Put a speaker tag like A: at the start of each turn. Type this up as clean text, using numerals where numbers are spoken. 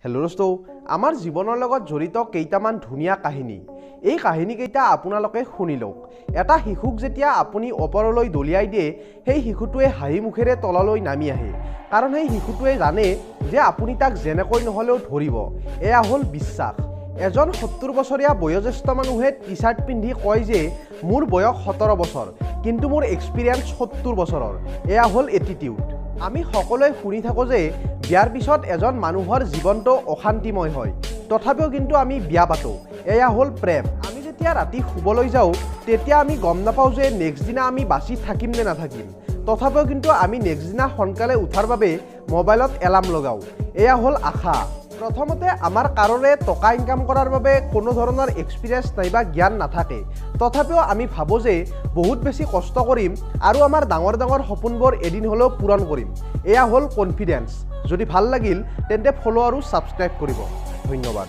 A: Hello' দোস্তো, আমাৰ জীৱনৰ লগত জড়িত কেইটামান ধুনীয়া কাহিনী। এই কাহিনীকেইটা আপোনালোকে শুনি লওক। এটা শিশুক যেতিয়া আপুনি ওপৰলৈ দলিয়াই দিয়ে, সেই শিশুটোৱে হাঁহি মুখেৰে তললৈ নামি আহে, কাৰণ সেই শিশুটোৱে জানে যে আপুনি তাক যেনেকৈ নহ'লেও ধৰিব। এয়া হ'ল বিশ্বাস। এজন ৭০ বছৰীয়া বয়োজ্যেষ্ঠ মানুহে টি চাৰ্ট পিন্ধি কয় যে মোৰ বয়স ১৭ বছৰ, কিন্তু মোৰ এক্সপিৰিয়েঞ্চ ৭০ বছৰৰ। এয়া হ'ল এটিটিউড। আমি সকলোৱে শুনি থাকোঁ যে বিয়াৰ পিছত এজন মানুহৰ জীৱনটো অশান্তিময় হয়, তথাপিও কিন্তু আমি বিয়া পাতোঁ। এয়া হ'ল প্ৰেম। আমি যেতিয়া ৰাতি শুবলৈ যাওঁ, তেতিয়া আমি গম নাপাওঁ যে নেক্সট দিনা আমি বাচি থাকিম নে নাথাকিম, তথাপিও কিন্তু আমি নেক্সট দিনা সোনকালে উঠাৰ বাবে মোবাইলত এলাৰ্ম লগাওঁ। এয়া হ'ল আশা। প্ৰথমতে আমাৰ কাৰোৰে টকা ইনকাম কৰাৰ বাবে কোনো ধৰণৰ এক্সপিৰিয়েঞ্চ নাইবা জ্ঞান নাথাকে, তথাপিও আমি ভাবোঁ যে বহুত বেছি কষ্ট কৰিম আৰু আমাৰ ডাঙৰ ডাঙৰ সপোনবোৰ এদিন হ'লেও পূৰণ কৰিম। এয়া হ'ল কনফিডেঞ্চ। যদি ভাল লাগিল তেন্তে ফ'ল' আৰু ছাবস্ক্ৰাইব কৰিব। ধন্যবাদ।